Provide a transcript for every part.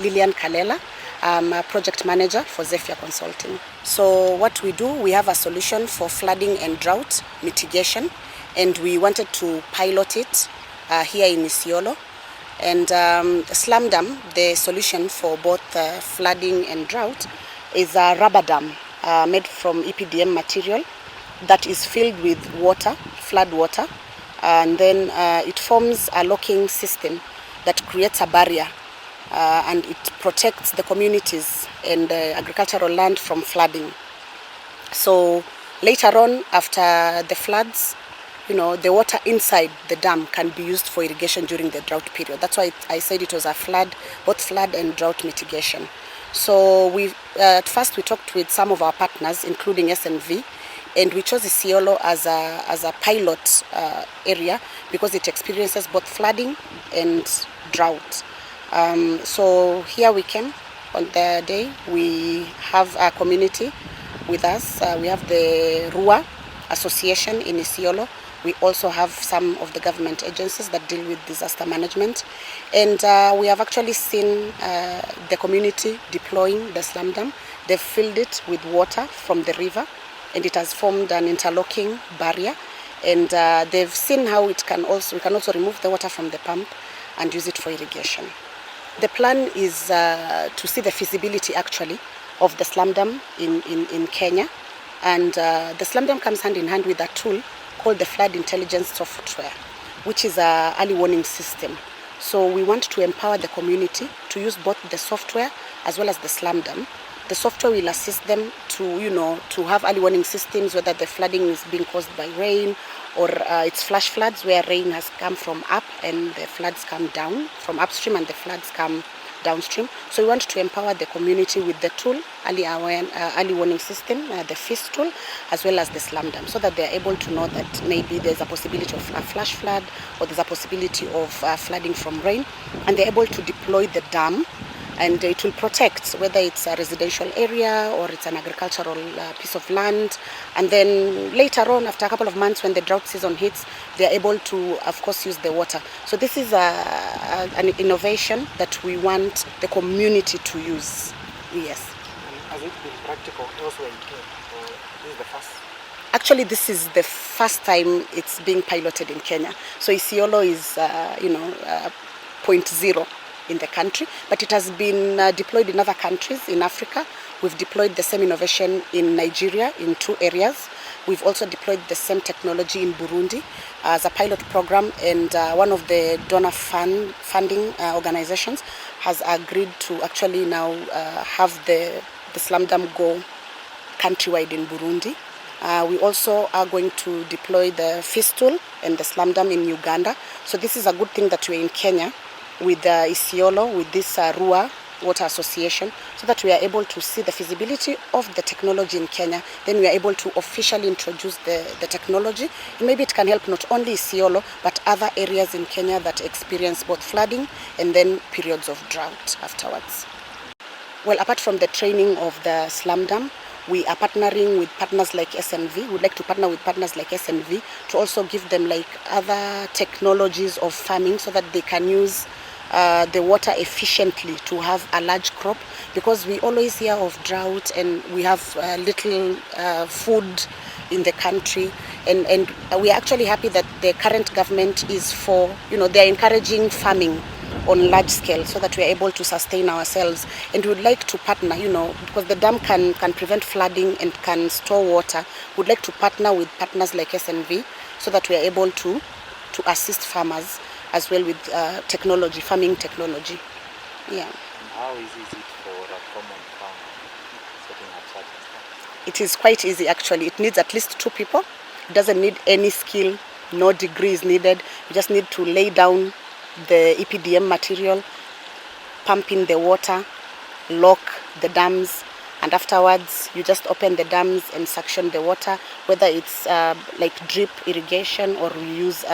Lilian Kalela. I'm a project manager for Zephyr Consulting. So what we do, we have a solution for flooding and drought mitigation, and we wanted to pilot it here in Isiolo. And Slum Dam, the solution for both flooding and drought, is a rubber dam made from EPDM material that is filled with water, flood water, and then it forms a locking system that creates a barrier and it protects the communities and the agricultural land from flooding. So later on, after the floods, the water inside the dam can be used for irrigation during the drought period. That's why I said it was a both flood and drought mitigation. So at first we talked with some of our partners, including SNV, and we chose Isiolo as a pilot area because it experiences both flooding and drought. So here we came on the day. We have a community with us. We have the RUA Association in Isiolo. We also have some of the government agencies that deal with disaster management. And we have actually seen the community deploying the slum dam. They've filled it with water from the river, and it has formed an interlocking barrier. And they've seen how we can also remove the water from the pump and use it for irrigation. The plan is to see the feasibility actually of the slum dam in Kenya. And the slum dam comes hand in hand with a tool called the Flood Intelligence Software, which is an early warning system. So we want to empower the community to use both the software as well as the slum dam. The software will assist them to have early warning systems, whether the flooding is being caused by rain or it's flash floods where rain has come from up and the floods come down from upstream and the floods come downstream. So we want to empower the community with the tool, early warning system, the FIS tool, as well as the slum dam, so that they are able to know that maybe there's a possibility of a flash flood or there's a possibility of flooding from rain, and they're able to deploy the dam, and it will protect whether it's a residential area or it's an agricultural piece of land. And then later on, after a couple of months, when the drought season hits, they're able to, of course, use the water. So this is an innovation that we want the community to use. Yes. And has it been practical elsewhere in Kenya, or this is the first? Actually, this is the first time it's being piloted in Kenya. So Isiolo is, 0.0 in the country, but it has been deployed in other countries in Africa. We've deployed the same innovation in Nigeria in 2 areas. We've also deployed the same technology in Burundi as a pilot program, and one of the donor funding organizations has agreed to actually now have the slum dam go countrywide in Burundi. We also are going to deploy the FIS tool and the slum dam in Uganda. So this is a good thing that we're in Kenya with Isiolo, with this RUA Water Association, so that we are able to see the feasibility of the technology in Kenya. Then we are able to officially introduce the technology. And maybe it can help not only Isiolo, but other areas in Kenya that experience both flooding and then periods of drought afterwards. Well, apart from the training of the slum dam, we are partnering with partners like SNV. We would like to partner with partners like SNV to also give them like other technologies of farming so that they can use the water efficiently to have a large crop, because we always hear of drought and we have little food in the country, and we are actually happy that the current government is they're encouraging farming on large scale so that we are able to sustain ourselves. And we would like to partner, because the dam can prevent flooding and can store water. We'd like to partner with partners like SNV so that we are able to assist farmers as well with technology, farming technology. Yeah. And how easy is it for a common farmer setting up such stuff? It is quite easy actually. It needs at least 2 people. It doesn't need any skill, no degree is needed. You just need to lay down the EPDM material, pump in the water, lock the dams, and afterwards you just open the dams and suction the water, whether it's like drip irrigation or we use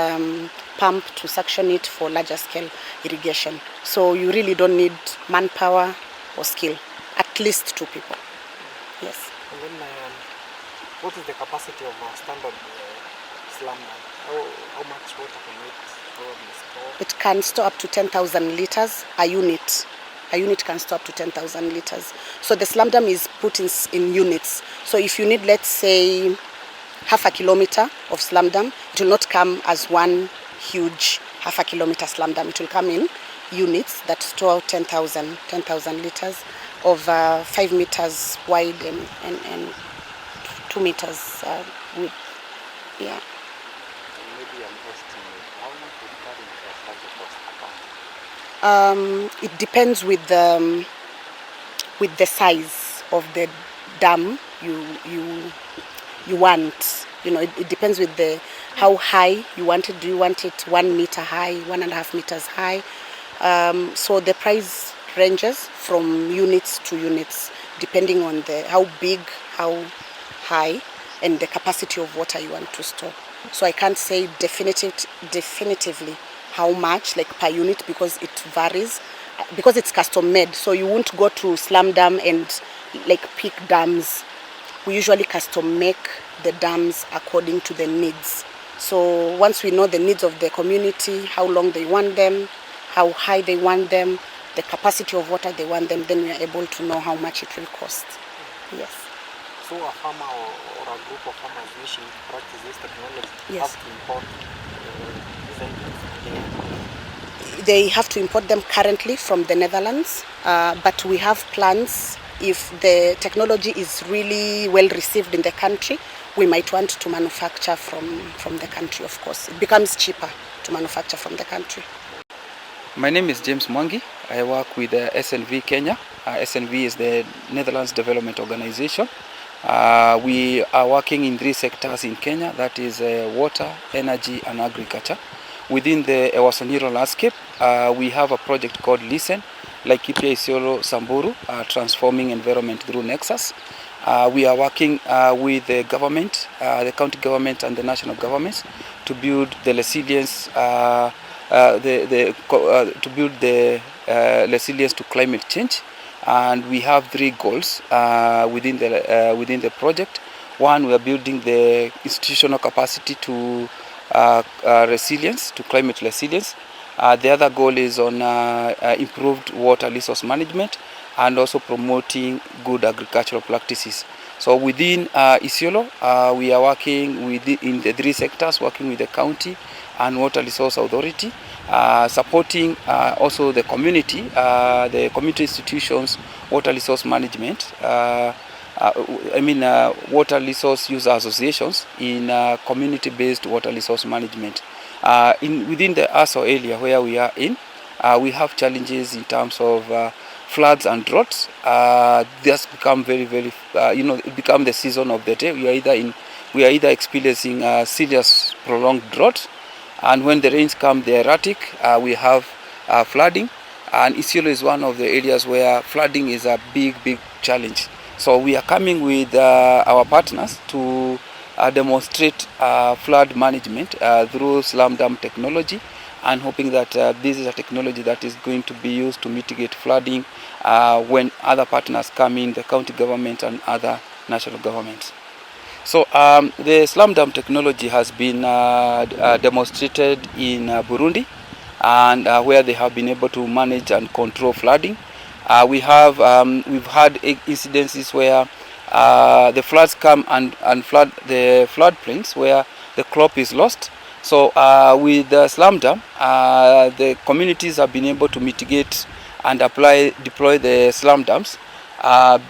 pump to suction it for larger scale irrigation. So you really don't need manpower or skill, at least 2 people. Yes. And then what is the capacity of a standard slum dam? How much water can it probably store? It can store up to 10,000 liters a unit. A unit can store up to 10,000 liters. So the slam dam is put in units. So if you need, let's say, half a kilometer of slam dam, it will not come as one huge half a kilometer slam dam. It will come in units that store 10,000 liters of 5 meters wide and 2 meters width. Yeah. Maybe an estimate. How much would flooding infrastructure cost? It depends with the size of the dam you want. You know, it depends with how high you want it. Do you want it 1 meter high, 1.5 meters high? So the price ranges from units to units, depending on how big, how high, and the capacity of water you want to store. So I can't say definitively how much, like per unit, because it varies, because it's custom made. So you won't go to slam dam and like pick dams. We usually custom make the dams according to the needs. So once we know the needs of the community, how long they want them, how high they want them, the capacity of water they want them, then we are able to know how much it will cost. Yes. So a farmer or a group of farmers wishing to practice this technology Yes. have to import these items? They have to import them currently from the Netherlands, but we have plans. If the technology is really well received in the country, we might want to manufacture from the country, of course. It becomes cheaper to manufacture from the country. My name is James Mwangi. I work with SNV Kenya. SNV is the Netherlands Development Organization. We are working in 3 sectors in Kenya, that is water, energy and agriculture. Within the Ewasonyiro landscape, we have a project called LISTEN, like Kipia Isiolo Samburu, transforming environment through Nexus. We are working with the government, the county government and the national governments to build the resilience, to build the resilience to climate change. And we have 3 goals within the project. One, we are building the institutional capacity to resilience, to climate resilience. The other goal is on improved water resource management and also promoting good agricultural practices. So within Isiolo, we are working in the 3 sectors, working with the county and water resource authority, supporting also the community institutions, water resource management, water resource user associations in community-based water resource management. Within the ASO area where we are in, we have challenges in terms of floods and droughts. This become it become the season of the day. We are either experiencing serious prolonged drought, and when the rains come, they're erratic. We have flooding, and Isiolo is one of the areas where flooding is a big challenge. So we are coming with our partners to demonstrate flood management through slam dam technology, and hoping that this is a technology that is going to be used to mitigate flooding when other partners come in, the county government and other national governments. So the slam dam technology has been demonstrated in Burundi, and where they have been able to manage and control flooding. We've had incidences where the floods come and flood the floodplains where the crop is lost. So with the slam dam, the communities have been able to mitigate and deploy the slam dams,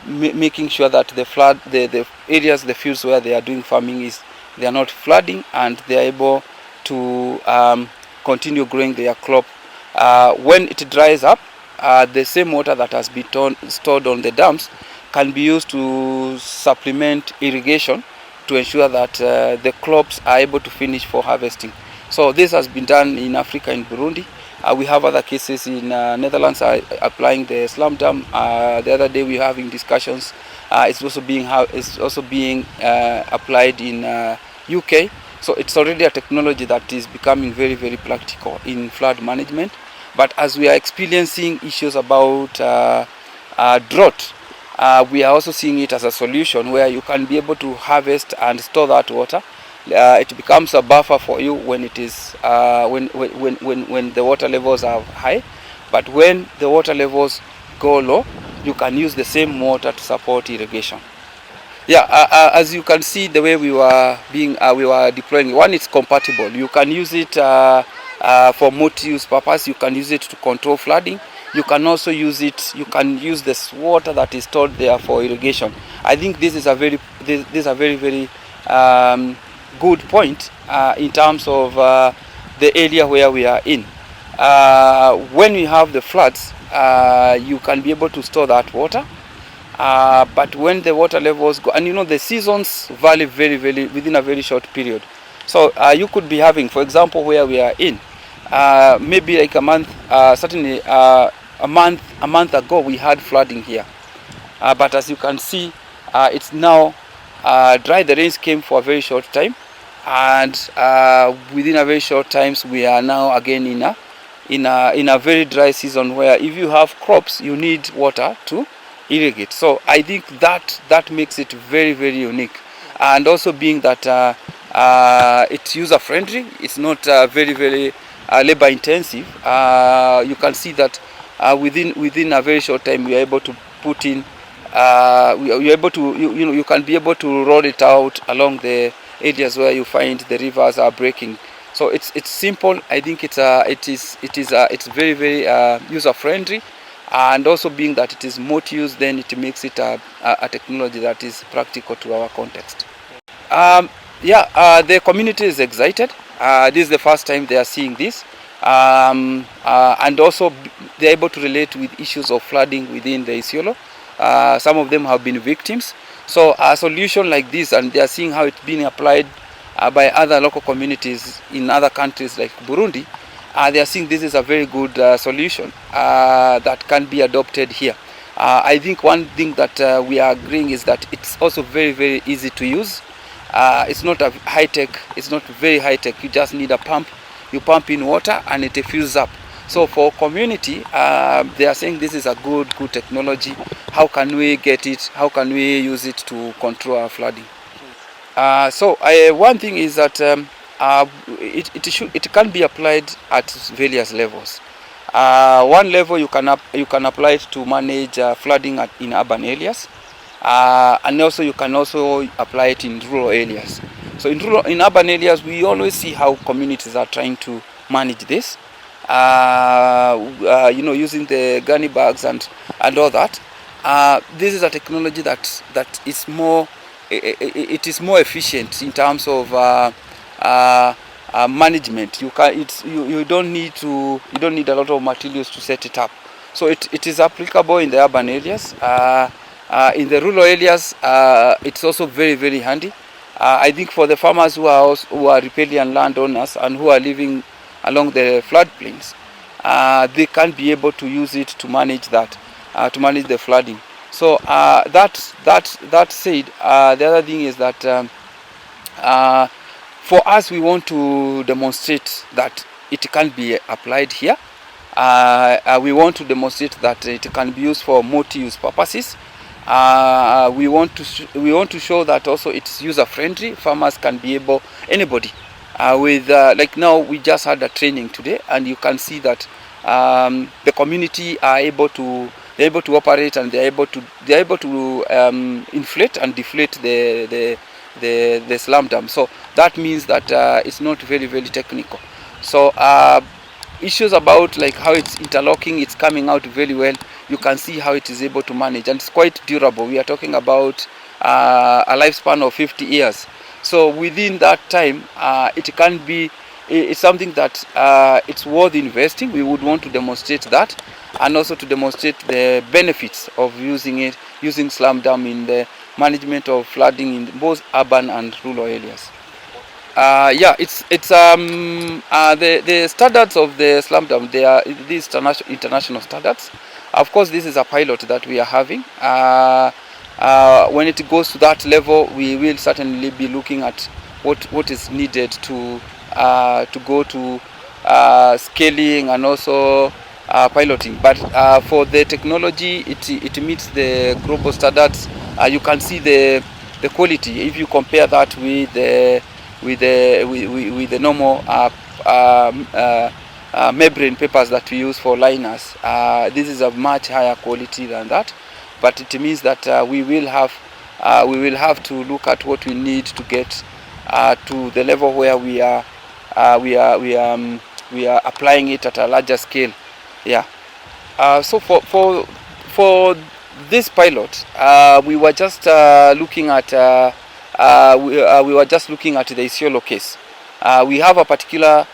making sure that the areas, the fields where they are doing farming they are not flooding, and they are able to continue growing their crop. When it dries up, the same water that has been stored on the dams can be used to supplement irrigation to ensure that the crops are able to finish for harvesting. So this has been done in Africa, in Burundi. We have other cases in Netherlands applying the slam dam. The other day we were having discussions. It's also being applied in UK. So it's already a technology that is becoming very practical in flood management. But as we are experiencing issues about drought, we are also seeing it as a solution where you can be able to harvest and store that water. It becomes a buffer for you when it is when the water levels are high. But when the water levels go low, you can use the same water to support irrigation. Yeah, as you can see, the way we were deploying, one, it's compatible. You can use it for multi-use purpose. You can use it to control flooding. You can also use it. You can use this water that is stored there for irrigation. I think this is a very very good point in terms of the area where we are in. When we have the floods, you can be able to store that water. But when the water levels go, and you know the seasons vary very within a very short period. So you could be having, for example, where we are in, maybe like a month, certainly a month ago we had flooding here. But as you can see, it's now dry. The rains came for a very short time, and within a very short times we are now again in a very dry season where if you have crops, you need water to irrigate. So I think that makes it very unique, and also being that it's user friendly, it's not very labor intensive. You can see that within a very short time we are able to put in you're able to you can be able to roll it out along the areas where you find the rivers are breaking. So it's simple. I think it's very user friendly. And also being that it is multi-use, then it makes it a technology that is practical to our context. The community is excited. This is the first time they are seeing this. And also they're able to relate with issues of flooding within the Isiolo. Some of them have been victims. So a solution like this, and they are seeing how it's being applied by other local communities in other countries like Burundi. They are seeing this is a very good solution that can be adopted here. I think one thing that we are agreeing is that it's also very easy to use. It's not a high-tech, it's not very high-tech. You just need a pump. You pump in water and it fills up. So for community, they are saying this is a good technology. How can we get it? How can we use it to control our flooding? One thing is that it can be applied at various levels. One level you can apply it to manage flooding in urban areas, and also you can also apply it in rural areas. So in urban areas, we always see how communities are trying to manage this. Using the gunny bags and all that. This is a technology that is more. It is more efficient in terms of management. You don't need a lot of materials to set it up. So it is applicable in the urban areas. In the rural areas, it's also very handy. I think for the farmers who are riparian landowners and who are living along the floodplains, they can be able to use it to manage that, to manage the flooding. So that said, the other thing is that for us, we want to demonstrate that it can be applied here. We want to demonstrate that it can be used for multi-use purposes. We want to show that also it's user friendly. Farmers can be able, anybody, like now we just had a training today, and you can see that the community are able to operate, and they're able to inflate and deflate the slam dam. So that means that it's not very technical. So issues about like how it's interlocking, it's coming out very well. You can see how it is able to manage, and it's quite durable. We are talking about a lifespan of 50 years. So within that time, it's something that it's worth investing. We would want to demonstrate that, and also to demonstrate the benefits of using slam dam in the management of flooding in both urban and rural areas. The standards of the slam dam, they are these international standards. Of course, this is a pilot that we are having. When it goes to that level, we will certainly be looking at what is needed to go to scaling and also piloting. But for the technology, it meets the global standards. You can see the quality if you compare that with the normal membrane papers that we use for liners. This is of much higher quality than that, but it means that we will have to look at what we need to get to the level where we are applying it at a larger scale. Yeah. So for this pilot, we were just looking at the Isiolo case. We have a particular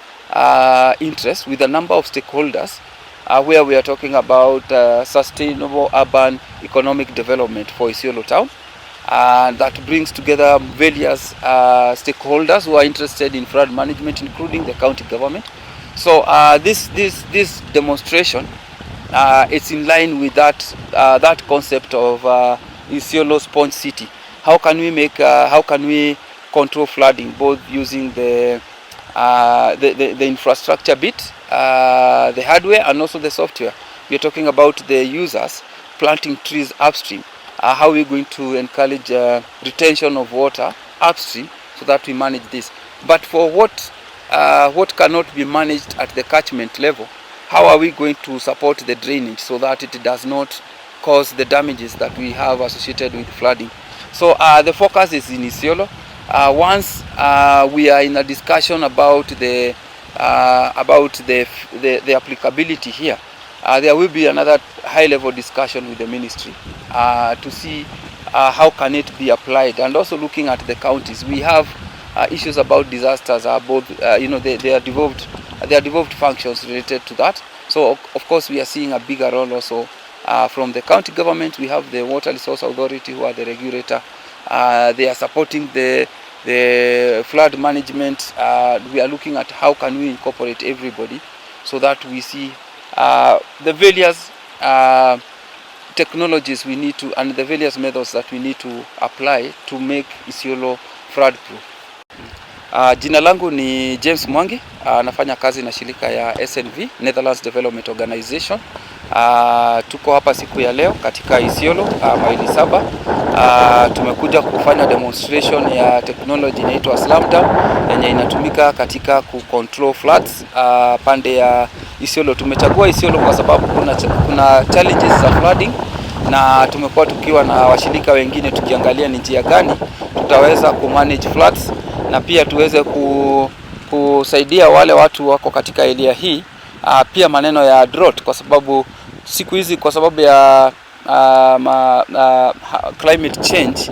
interest with a number of stakeholders where we are talking about sustainable urban economic development for Isiolo town, and that brings together various stakeholders who are interested in flood management, including the county government. So this demonstration, it's in line with that concept of Isiolo sponge city. How can we control flooding, both using the infrastructure bit, the hardware, and also the software. We are talking about the users planting trees upstream. How are we going to encourage retention of water upstream so that we manage this? But for what cannot be managed at the catchment level, how are we going to support the drainage so that it does not cause the damages that we have associated with flooding? So the focus is in Isiolo. Once we are in a discussion about the applicability here, there will be another high-level discussion with the ministry to see how can it be applied, and also looking at the counties. We have issues about disasters, both they are devolved functions related to that. So of course we are seeing a bigger role also from the county government. We have the Water Resource Authority, who are the regulator. They are supporting the flood management. We are looking at how can we incorporate everybody so that we see the various technologies we need to, and the various methods that we need to apply to make Isiolo flood proof. Jina langu ni James Mwangi, nafanya kazi na shirika ya SNV, Netherlands Development Organization. Tuko hapa siku ya leo katika Isiolo, maili 7. Tumekuja kufanya demonstration ya technology inaitwa slam dam, yenye inatumika katika kucontrol floods pande ya Isiolo. Tumechagua Isiolo kwa sababu kuna challenges za flooding, na tumekuwa tukiwa na washirika wengine tukiangalia ni njia gani tutaweza kumanage floods, na pia tuweze kusaidia wale watu wako katika area hii. Pia maneno ya drought, kwa sababu siku hizi kwa sababu ya climate change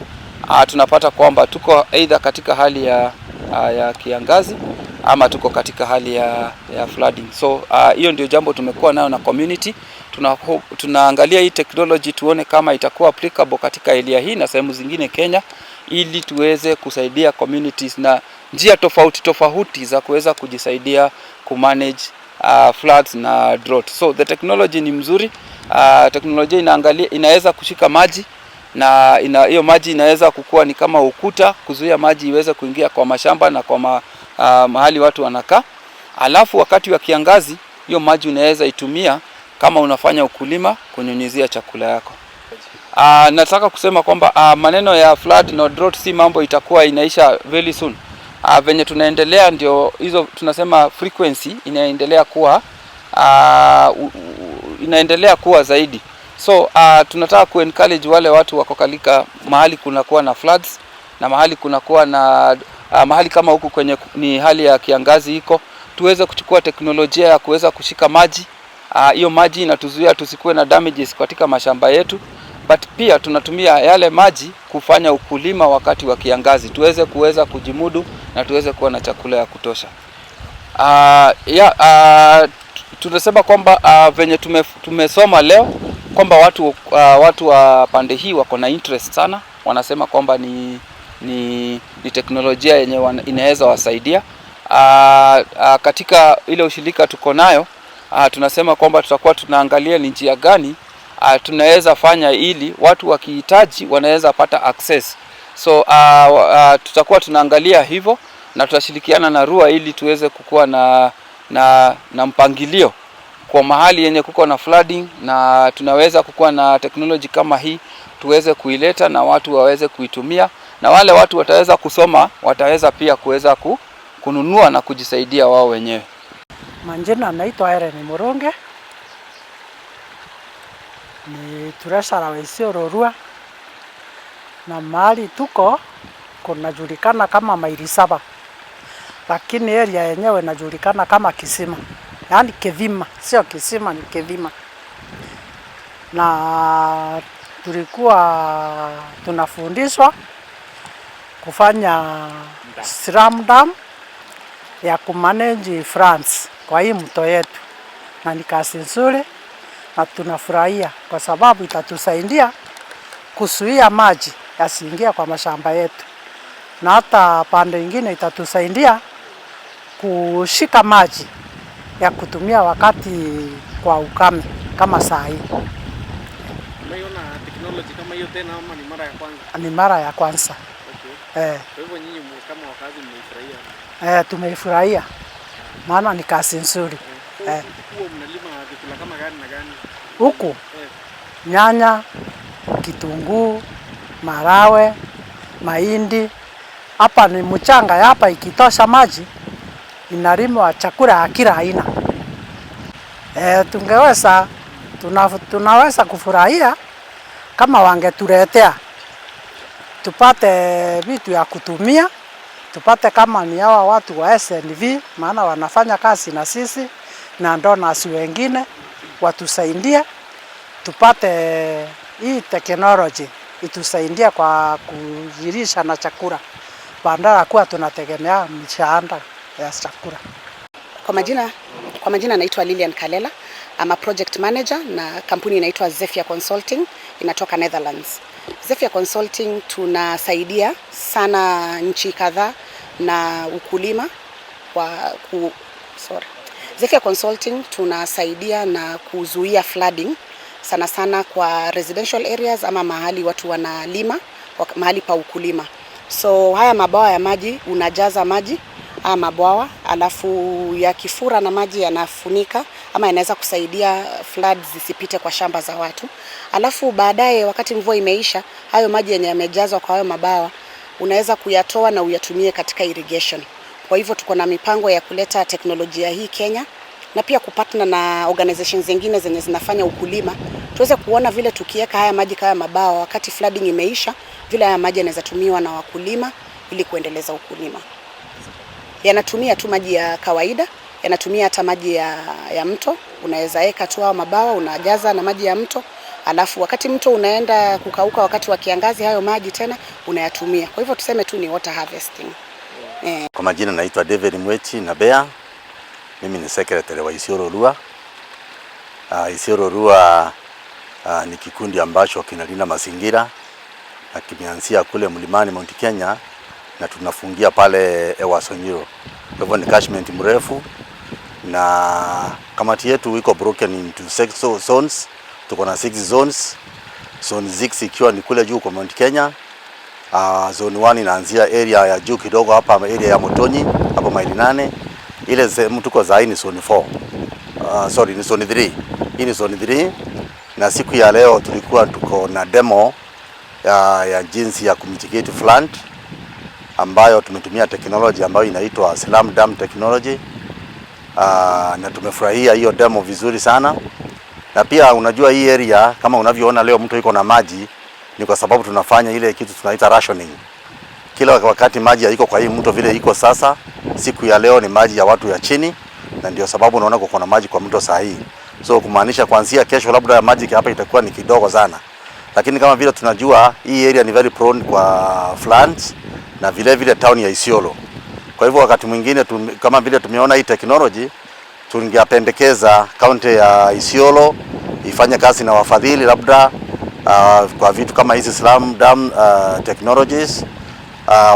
tunapata kwamba tuko either katika hali ya kiangazi ama tuko katika hali ya flooding. So hiyo ndio jambo tumekuwa nayo na community. Tunaangalia hii technology tuone kama itakuwa applicable katika area hii na sehemu zingine Kenya, ili tuweze kusaidia communities na njia tofauti za kuweza kujisaidia kumanage floods na drought. So the technology ni mzuri. Teknolojia inaweza kushika maji, na hiyo maji inaweza kukua ni kama ukuta kuzuia maji iweze kuingia kwa mashamba na kwa mahali watu wanakaa. Alafu wakati wa kiangazi hiyo maji unaweza itumia kama unafanya ukulima kunyunyizia chakula yako. Nataka kusema kwamba maneno ya flood na drought si mambo itakuwa inaisha very soon. Venye tunaendelea ndio hizo tunasema frequency inaendelea kuwa zaidi. So tunataka kuencourage wale watu wako kalika mahali kunakuwa na floods, na mahali kunakuwa na mahali kama huku kwenye ni hali ya kiangazi iko, tuweze kuchukua teknolojia ya kuweza kushika maji. Hiyo maji inatuzuia tusikuwe na damages katika mashamba yetu, but pia tunatumia yale maji kufanya ukulima wakati wa kiangazi, kuweza kujimudu na tuweze kuwa na chakula ya kutosha. Tunasema kwamba venye tumesoma leo kwamba watu wa pande hii wako na interest sana. Wanasema kwamba ni teknolojia yenye inaweza wasaidia. Katika ile ushirika tuko nayo, tunasema kwamba tutakuwa tunaangalia ni njia gani tunaweza fanya ili watu wakihitaji wanaweza pata access. So tutakuwa tunaangalia hivyo, na tutashirikiana na RUA ili tuweze kukua na mpangilio kwa mahali yenye kuko na flooding, na tunaweza kukua na technology kama hii tuweze kuileta na watu waweze kuitumia, na wale watu wataweza kusoma wataweza pia kuweza kununua na kujisaidia wao wenyewe. Majina naitwa Herman Muronge, ni treasurer wa Isiolo Rua, na mahali tuko kunajulikana kama maili 7, lakini area yenyewe inajulikana kama kisima, yaani kivima, sio kisima, ni kivima. Na tulikuwa tunafundishwa kufanya slum dam ya kumanage France kwa hii mto yetu, na ni kazi nzuri na tunafurahia kwa sababu itatusaidia kuzuia maji yasiingie kwa mashamba yetu, na hata pande nyingine itatusaidia kushika maji ya kutumia wakati kwa ukame kama saa hii. Umeona technology kama hiyo tena ama ni mara ya kwanza? Ni mara ya kwanza. Okay. Kwa hivyo nyinyi kama wakazi mmeifurahia? Tumeifurahia. Maana ni kazi nzuri. Huko mnalima vyakula kama gani na gani? Huku nyanya, kitunguu, marawe, mahindi. Hapa ni mchanga, hapa ikitosha maji inalimwa chakula ya kila aina. Tunaweza kufurahia kama wangetuletea tupate vitu ya kutumia, tupate kama ni hawa watu wa SNV, maana wanafanya kazi na sisi, na donors wengine watusaidie tupate hii technology itusaidie kwa kujirisha na chakula badala kuwa tunategemea mishahara ya chakula. Kwa majina naitwa Lilian Kalela. I'm a project manager na kampuni inaitwa Zephyr Consulting, inatoka Netherlands. Zephyr Consulting tunasaidia sana nchi kadhaa na ukulima Zephyr Consulting tunasaidia na kuzuia flooding sana sana kwa residential areas ama mahali watu wanalima, mahali pa ukulima. So haya mabwawa ya maji unajaza maji mabwawa, alafu yakifura na maji yanafunika ama yanaweza kusaidia floods zisipite kwa shamba za watu. Alafu baadaye wakati mvua imeisha, hayo maji yenye yamejazwa kwa hayo mabawa unaweza kuyatoa na uyatumie katika irrigation. Kwa hivyo tuko na mipango ya kuleta teknolojia hii Kenya, na pia kupatana na organizations zingine zenye zinafanya ukulima, tuweze kuona vile tukiweka haya maji kaya mabawa wakati flooding imeisha, vile haya maji yanaweza tumiwa na wakulima ili kuendeleza ukulima. Yanatumia tu maji ya kawaida, yanatumia hata maji ya mto. Unaweza weka tu hao mabawa unajaza na maji ya mto, alafu wakati mto unaenda kukauka wakati wa kiangazi, hayo maji tena unayatumia. Kwa hivyo tuseme tu ni water harvesting. Kwa majina naitwa David Mwechi na Bea. Mimi ni secretary wa Isiolo Rua. Isiolo Rua ni kikundi ambacho kinalinda mazingira na kimeanzia kule mlimani Mount Kenya na tunafungia pale Ewasonyiro. Kwa hivyo ni catchment mrefu, na kamati yetu iko broken into 6 zones. Tuko na 6 zones. Zone 6 ikiwa ni kule juu kwa Mount Kenya. Zone 1 inaanzia area ya juu kidogo hapa area ya Motonyi hapo maili 8. Ile sehemu tuko zaidi ni zone 4. Ni zone 3. Hii ni zone 3, na siku ya leo tulikuwa tuko na demo ya jinsi ya kumitigate flood ambayo tumetumia technology ambayo inaitwa slum dam technology. Na tumefurahia hiyo demo vizuri sana. Na pia unajua hii area kama unavyoona leo mtu iko na maji ni kwa sababu tunafanya ile kitu tunaita rationing. Kila wakati maji haiko kwa hii mto vile iko sasa, siku ya leo ni maji ya watu ya chini, na ndio sababu unaona kuna maji kwa mto saa hii. So kumaanisha kuanzia kesho labda maji hapa itakuwa ni kidogo sana. Lakini kama vile tunajua hii area ni very prone kwa floods na vile vile town ya Isiolo. Kwa hivyo wakati mwingine kama vile tumeona hii technology, tungependekeza kaunti ya Isiolo ifanye kazi na wafadhili labda kwa vitu kama hizi slum dam technologies.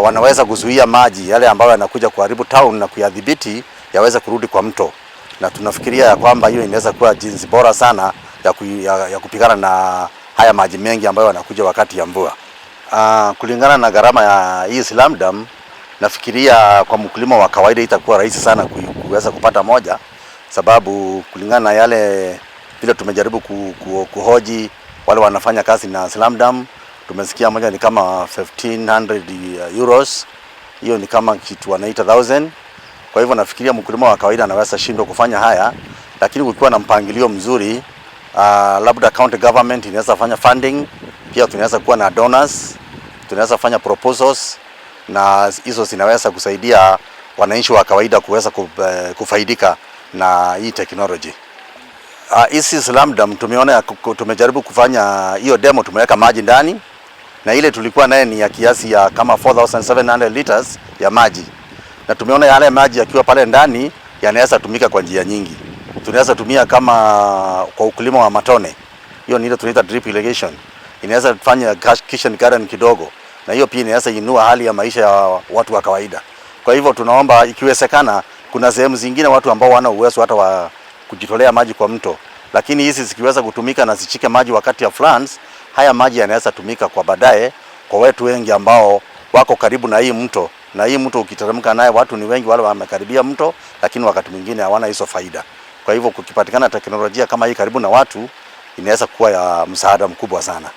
Wanaweza kuzuia maji yale ambayo yanakuja kuharibu town na kuyadhibiti yaweza kurudi kwa mto, na tunafikiria ya kwamba hiyo inaweza kuwa jinsi bora sana ya kupigana na haya maji mengi ambayo yanakuja wakati ya mvua. Kulingana na gharama ya hii slum dam, nafikiria kwa mkulima wa kawaida itakuwa rahisi sana kuweza kupata moja, sababu kulingana na yale vile tumejaribu kuhoji wale wanafanya kazi na slum dam, tumesikia moja ni kama 1500 euros. Hiyo ni kama kitu wanaita 1000. Kwa hivyo nafikiria mkulima wa kawaida anaweza shindwa kufanya haya, lakini ukiwa na mpangilio mzuri, labda county government inaweza fanya funding, pia tunaweza kuwa na donors, tunaweza fanya proposals, na hizo zinaweza kusaidia wananchi wa kawaida kuweza kufaidika na hii technology. Hizi slam dam tumeona, tumejaribu kufanya hiyo demo, tumeweka maji ndani, na ile tulikuwa naye ni ya kiasi ya kama 4700 liters ya maji, na tumeona yale maji yakiwa pale ndani yanaweza tumika kwa njia nyingi. Tunaweza tumia kama kwa ukulima wa matone, hiyo ni ile tunaita drip irrigation. Inaweza kufanya kitchen garden kidogo, na hiyo pia inaweza inua hali ya maisha ya watu wa kawaida. Kwa hivyo tunaomba ikiwezekana, kuna sehemu zingine watu ambao wana uwezo hata wa kujitolea maji kwa mto, lakini hizi zikiweza kutumika na zichike maji wakati ya floods, haya maji yanaweza tumika kwa baadaye kwa watu wengi ambao wako karibu na hii mto, na hii mto ukiteremka naye watu ni wengi wale wamekaribia mto, lakini wakati mwingine hawana hizo faida. Kwa hivyo kukipatikana teknolojia kama hii karibu na watu, inaweza kuwa ya msaada mkubwa sana.